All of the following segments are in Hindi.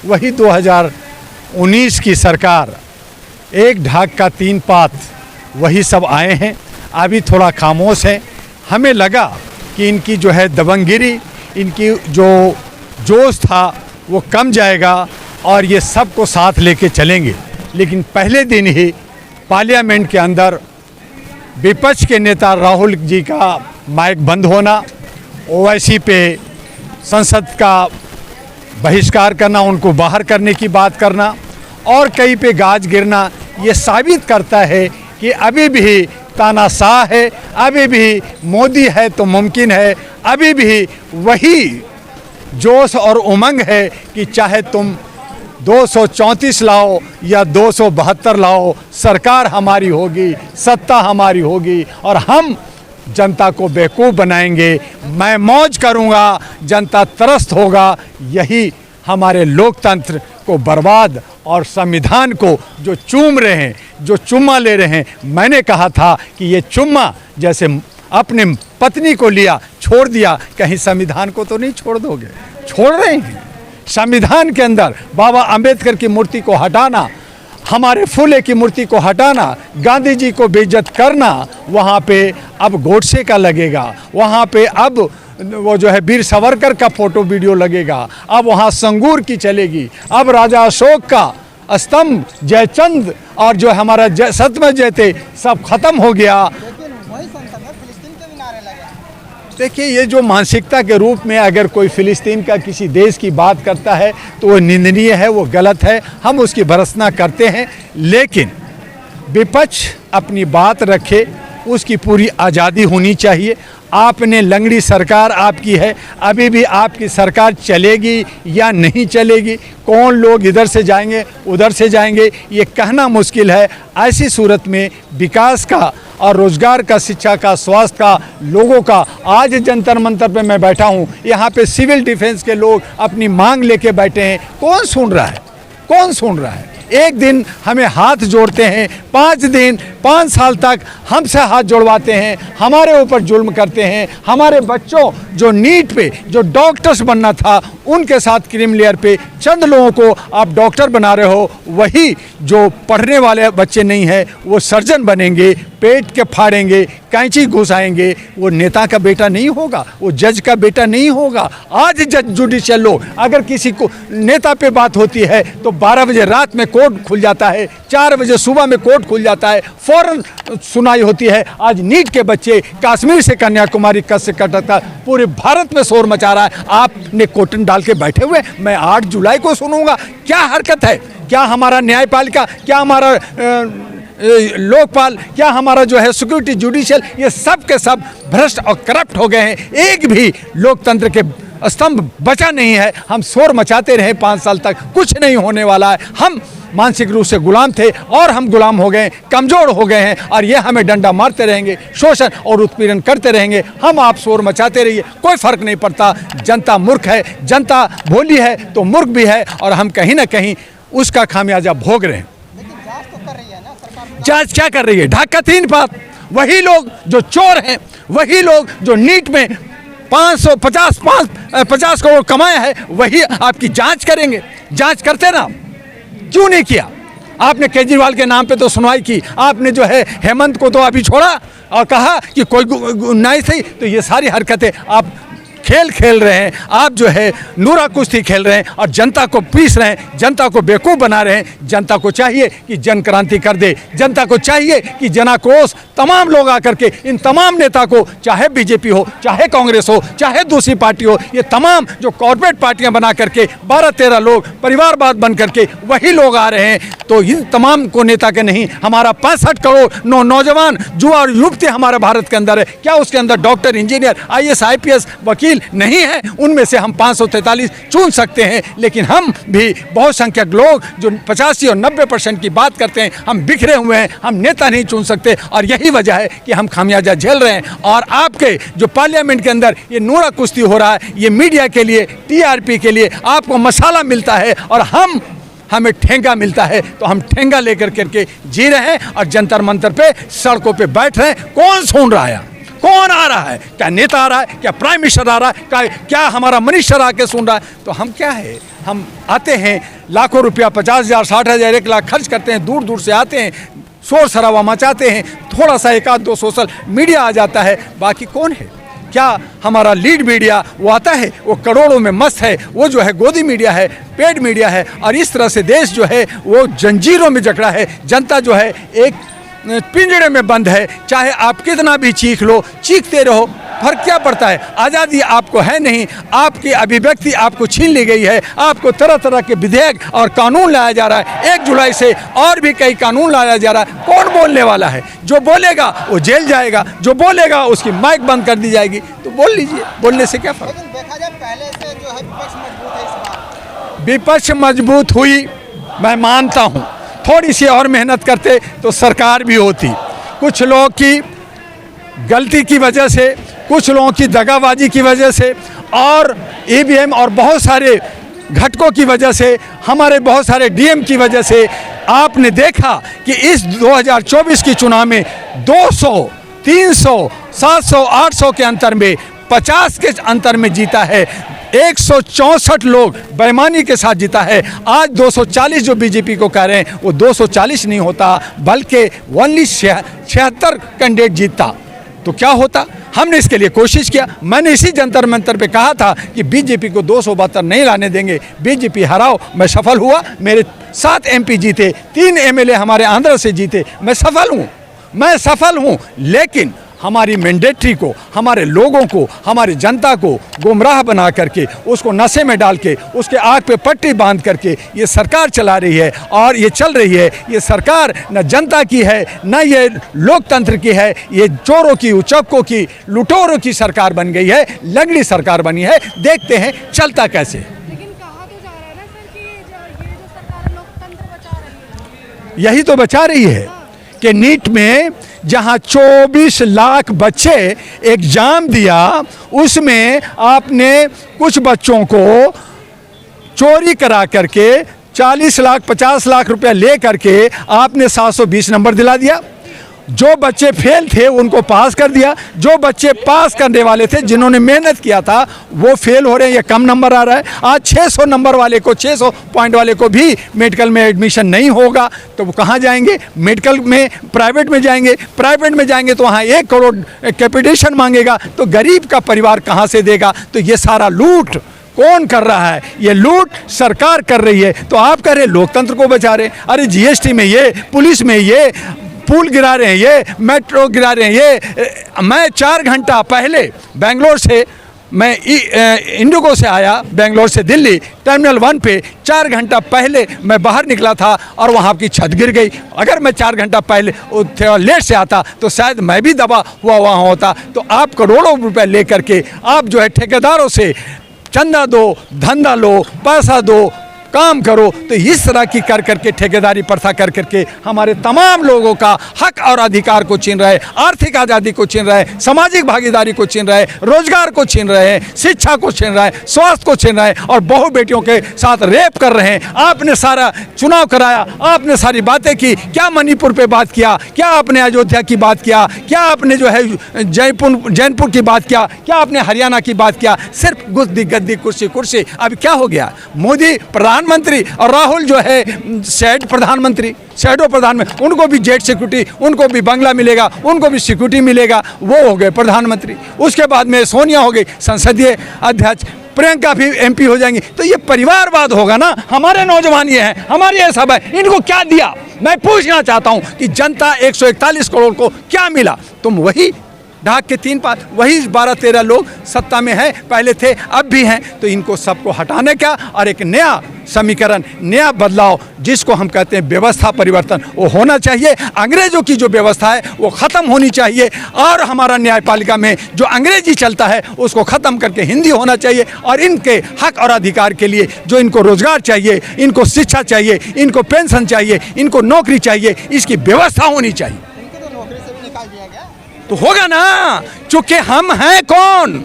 वही 2019 की सरकार, एक ढाक का 3 पात, वही सब आए हैं। अभी थोड़ा खामोश है। हमें लगा कि इनकी जो है दबंगगिरी, इनकी जो जोश था वो कम जाएगा और ये सबको साथ लेके चलेंगे। लेकिन पहले दिन ही पार्लियामेंट के अंदर विपक्ष के नेता राहुल जी का माइक बंद होना, ओवैसी पे संसद का बहिष्कार करना, उनको बाहर करने की बात करना और कहीं पे गाज गिरना, ये साबित करता है कि अभी भी तानाशाह है, अभी भी मोदी है तो मुमकिन है, अभी भी वही जोश और उमंग है कि चाहे तुम 234 लाओ या 272 लाओ, सरकार हमारी होगी, सत्ता हमारी होगी और हम जनता को बेवकूफ़ बनाएंगे। मैं मौज करूंगा, जनता त्रस्त होगा। यही हमारे लोकतंत्र को बर्बाद और संविधान को जो चूम रहे हैं, जो चुम्मा ले रहे हैं। मैंने कहा था कि ये चुम्मा जैसे अपने पत्नी को लिया, छोड़ दिया, कहीं संविधान को तो नहीं छोड़ दोगे? छोड़ रहे हैं। संविधान के अंदर बाबा अंबेडकर की मूर्ति को हटाना, हमारे फुले की मूर्ति को हटाना, गांधी जी को बेइज्जत करना, वहाँ पे अब गोडसे का लगेगा, वहाँ पे अब वो जो है वीर सावरकर का फोटो वीडियो लगेगा, अब वहाँ संगूर की चलेगी, अब राजा अशोक का स्तंभ, जयचंद और जो हमारा सतमय जयते सब खत्म हो गया। देखिए, ये जो मानसिकता के रूप में अगर कोई फ़िलिस्तीन का किसी देश की बात करता है तो वो निंदनीय है, वो गलत है, हम उसकी भर्त्सना करते हैं। लेकिन विपक्ष अपनी बात रखे, उसकी पूरी आज़ादी होनी चाहिए। आपने लंगड़ी सरकार आपकी है, अभी भी आपकी सरकार चलेगी या नहीं चलेगी, कौन लोग इधर से जाएंगे उधर से जाएंगे, ये कहना मुश्किल है। ऐसी सूरत में विकास का और रोज़गार का, शिक्षा का, स्वास्थ्य का, लोगों का, आज जंतर मंतर पे मैं बैठा हूँ, यहाँ पे सिविल डिफेंस के लोग अपनी मांग लेके बैठे हैं। कौन सुन रहा है? कौन सुन रहा है? एक दिन हमें हाथ जोड़ते हैं, 5 दिन 5 साल तक हमसे हाथ जोड़वाते हैं, हमारे ऊपर जुल्म करते हैं। हमारे बच्चों जो नीट पे जो डॉक्टर्स बनना था, उनके साथ क्रीम लेयर पे चंद लोगों को आप डॉक्टर बना रहे हो। वही जो पढ़ने वाले बच्चे नहीं हैं वो सर्जन बनेंगे, पेट के फाड़ेंगे, कैंची घुसाएंगे। वो नेता का बेटा नहीं होगा, वो जज का बेटा नहीं होगा। आज जज जुडिशियल लो, अगर किसी को नेता पे बात होती है तो 12 बजे रात में कोर्ट खुल जाता है, 4 बजे सुबह में कोर्ट खुल जाता है, फौरन सुनाई होती है। आज नीट के बच्चे कश्मीर से कन्याकुमारी कस से कटक पूरे भारत में शोर मचा रहा है। आपने कोटन डाल के बैठे हुए, मैं 8 जुलाई को सुनूंगा। क्या हरकत है? क्या हमारा न्यायपालिका, क्या हमारा लोकपाल, क्या हमारा जो है सिक्योरिटी जुडिशियल, ये सब के सब भ्रष्ट और करप्ट हो गए हैं। एक भी लोकतंत्र के स्तंभ बचा नहीं है। हम शोर मचाते रहे 5 साल तक, कुछ नहीं होने वाला है। हम मानसिक रूप से गुलाम थे और हम गुलाम हो गए, कमज़ोर हो गए हैं और ये हमें डंडा मारते रहेंगे, शोषण और उत्पीड़न करते रहेंगे। हम आप शोर मचाते रहिए, कोई फ़र्क नहीं पड़ता। जनता मूर्ख है, जनता भोली है तो मूर्ख भी है और हम कहीं ना कहीं उसका खामियाजा भोग रहे हैं। जांच क्या कर रही है? ढाक का 3 पात। वही लोग जो चोर हैं, वही लोग जो नीट में 550 करोड़ कमाया है, वही आपकी जांच करेंगे। जांच करते ना, क्यों नहीं किया? आपने केजरीवाल के नाम पे तो सुनवाई की, आपने जो है हेमंत को तो अभी छोड़ा और कहा कि कोई नहीं सही। तो ये सारी हरकतें आप खेल रहे हैं, आप जो है नूरा कुश्ती खेल रहे हैं और जनता को पीस रहे हैं, जनता को बेवकूफ़ बना रहे हैं। जनता को चाहिए कि जन क्रांति कर दे, जनता को चाहिए कि जनाक्रोश तमाम लोग आकर के इन तमाम नेता को, चाहे बीजेपी हो, चाहे कांग्रेस हो, चाहे दूसरी पार्टी हो, ये तमाम जो कॉर्पोरेट पार्टियां बना करके 12-13 लोग परिवारवाद बन करके वही लोग आ रहे हैं। तो इन तमाम को नेता के नहीं, हमारा 65 करोड़ नौजवान युवा और युवती हमारे भारत के अंदर है। क्या उसके अंदर डॉक्टर, इंजीनियर, IAS, IPS, वकील नहीं है? उनमें से हम 543 चुन सकते हैं। लेकिन हम भी बहुसंख्यक लोग जो 85 और 90% की बात करते हैं, हम बिखरे हुए हैं, हम नेता नहीं चुन सकते और यही वजह है कि हम खामियाजा झेल रहे हैं। और आपके जो पार्लियामेंट के अंदर ये नूरा कुश्ती हो रहा है, ये मीडिया के लिए, TRP के लिए आपको मसाला मिलता है और हमें ठेंगा मिलता है। तो हम ठेंगा लेकर करके जी रहे हैं और जंतर मंतर पे, सड़कों पे बैठ रहे हैं। कौन सुन रहा है? कौन आ रहा है? क्या नेता आ रहा है? क्या प्राइम मिनिस्टर आ रहा है? क्या हमारा मिनिस्टर आके सुन रहा है? तो हम क्या है, हम आते हैं लाखों रुपया, 50,000, 60,000, 1 लाख खर्च करते हैं, दूर दूर से आते हैं, शोर शराबा मचाते हैं, थोड़ा सा एक आध दो सोशल मीडिया आ जाता है, बाकी कौन है? क्या हमारा लीड मीडिया वो आता है, वो करोड़ों में मस्त है, वो जो है गोदी मीडिया है, पेड मीडिया है, और इस तरह से देश जो है वो जंजीरों में जकड़ा है। जनता जो है एक पिंजड़े में बंद है, चाहे आप कितना भी चीख लो, चीखते रहो, फर्क क्या पड़ता है? आज़ादी आपको है नहीं, आपकी अभिव्यक्ति आपको छीन ली गई है, आपको तरह तरह के विधेयक और कानून लाया जा रहा है। 1 जुलाई से और भी कई कानून लाया जा रहा है। कौन बोलने वाला है? जो बोलेगा वो जेल जाएगा, जो बोलेगा उसकी माइक बंद कर दी जाएगी। तो बोल लीजिए, बोलने से क्या फर्क? लेकिन देखा जाए पहले से जो है विपक्ष मजबूत है इस बार। विपक्ष मजबूत हुई, मैं मानता हूँ, थोड़ी सी और मेहनत करते तो सरकार भी होती। कुछ लोगों की गलती की वजह से, कुछ लोगों की दगाबाजी की वजह से और ईवीएम और बहुत सारे घटकों की वजह से, हमारे बहुत सारे डीएम की वजह से आपने देखा कि इस 2024 की चुनाव में 200, 300, 700, 800 के अंतर में, 50 के अंतर में जीता है। 164 लोग बेईमानी के साथ जीता है। आज 240 जो बीजेपी को कह रहे हैं वो 240 नहीं होता, बल्कि ओनली 76 कैंडिडेट जीतता तो क्या होता? हमने इसके लिए कोशिश किया। मैंने इसी जंतर मंतर पे कहा था कि बीजेपी को 272 नहीं लाने देंगे, बीजेपी हराओ। मैं सफल हुआ, मेरे 7 एमपी जीते, 3 एमएलए हमारे आंध्र से जीते। मैं सफल हूँ, लेकिन हमारी मैंडेटरी को, हमारे लोगों को, हमारी जनता को गुमराह बना करके, उसको नशे में डाल के, उसके आँख पे पट्टी बांध करके ये सरकार चला रही है। और ये चल रही है, ये सरकार न जनता की है, न ये लोकतंत्र की है, ये चोरों की, उचक्कों की, लुटेरों की सरकार बन गई है, लगड़ी सरकार बनी है। देखते हैं चलता कैसे। लेकिन कहा तो जा रहा है ना सर कि ये जो सरकार लोकतंत्र बचा रही है। यही तो बचा रही है कि नीट में जहां 24 लाख बच्चे एग्जाम दिया, उसमें आपने कुछ बच्चों को चोरी करा करके 40 लाख 50 लाख रुपया ले करके आपने 720 नंबर दिला दिया। जो बच्चे फेल थे उनको पास कर दिया, जो बच्चे पास करने वाले थे, जिन्होंने मेहनत किया था, वो फेल हो रहे हैं, ये कम नंबर आ रहा है। आज 600 नंबर वाले को, 600 पॉइंट वाले को भी मेडिकल में एडमिशन नहीं होगा, तो वो कहाँ जाएंगे? मेडिकल में, प्राइवेट में जाएंगे। प्राइवेट में जाएंगे तो वहाँ 1 करोड़ कैपिटेशन मांगेगा, तो गरीब का परिवार कहाँ से देगा? तो ये सारा लूट कौन कर रहा है? ये लूट सरकार कर रही है। तो आप कह रहे लोकतंत्र को बचा रहे, अरे जीएसटी में ये, पुलिस में ये, पुल गिरा रहे हैं, ये मेट्रो गिरा रहे हैं, ये। मैं 4 घंटा पहले बेंगलोर से, मैं इंडिगो से आया, बेंगलोर से दिल्ली, टर्मिनल 1 पे 4 घंटा पहले मैं बाहर निकला था और वहाँ की छत गिर गई। अगर मैं 4 घंटा पहले थोड़ा लेट से आता तो शायद मैं भी दबा हुआ वहाँ होता। तो आप करोड़ों रुपए ले करके आप जो है ठेकेदारों से चंदा दो, धंधा लो, पैसा दो, काम करो, तो इस तरह की कर करके ठेकेदारी प्रथा कर करके हमारे तमाम लोगों का हक और अधिकार को छीन रहे, आर्थिक आज़ादी को छीन रहे, सामाजिक भागीदारी को छीन रहे, रोजगार को छीन रहे हैं, शिक्षा को छीन रहे हैं, स्वास्थ्य को छीन रहे हैं, और बहु बेटियों के साथ रेप कर रहे हैं। आपने सारा चुनाव कराया, आपने सारी बातें की, क्या मणिपुर पे बात किया, क्या आपने अयोध्या की बात किया, क्या आपने जो है जैनपुर की बात किया, क्या आपने हरियाणा की बात किया? सिर्फ गुद्दी गद्दी कुर्सी। अब क्या हो गया? मोदी प्रधानमंत्री और राहुल जो है शैडो प्रधान में, उनको भी जेट सिक्योरिटी, उनको भी बंगला मिलेगा, उनको भी सिक्योरिटी मिलेगा, वो हो गए प्रधानमंत्री। उसके बाद में सोनिया हो गई संसदीय अध्यक्ष, प्रियंका भी एमपी हो जाएंगी। तो ये परिवारवाद होगा ना? हमारे नौजवान ये हैं, हमारे ये सब है, इनको क्या दिया? मैं पूछना चाहता हूँ कि जनता 141 करोड़ को क्या मिला? तुम वही ढाक के 3 पात, वही 12-13 लोग सत्ता में हैं, पहले थे, अब भी हैं। तो इनको सबको हटाने का और एक नया समीकरण, नया बदलाव, जिसको हम कहते हैं व्यवस्था परिवर्तन, वो होना चाहिए। अंग्रेजों की जो व्यवस्था है वो ख़त्म होनी चाहिए, और हमारा न्यायपालिका में जो अंग्रेजी चलता है उसको ख़त्म करके हिंदी होना चाहिए। और इनके हक और अधिकार के लिए जो इनको रोजगार चाहिए, इनको शिक्षा चाहिए, इनको पेंशन चाहिए, इनको नौकरी चाहिए, इसकी व्यवस्था होनी चाहिए। इनको तो नौकरी से भी निकाल दिया गया। तो होगा ना, चूंकि हम हैं कौन?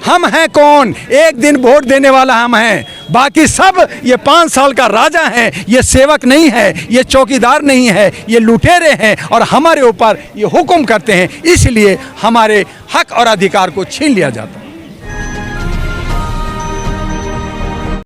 हम हैं कौन? एक दिन वोट देने वाला हम हैं, बाकी सब ये 5 साल का राजा हैं, ये सेवक नहीं है, ये चौकीदार नहीं है, ये लुटेरे हैं और हमारे ऊपर ये हुक्म करते हैं, इसलिए हमारे हक और अधिकार को छीन लिया जाता है।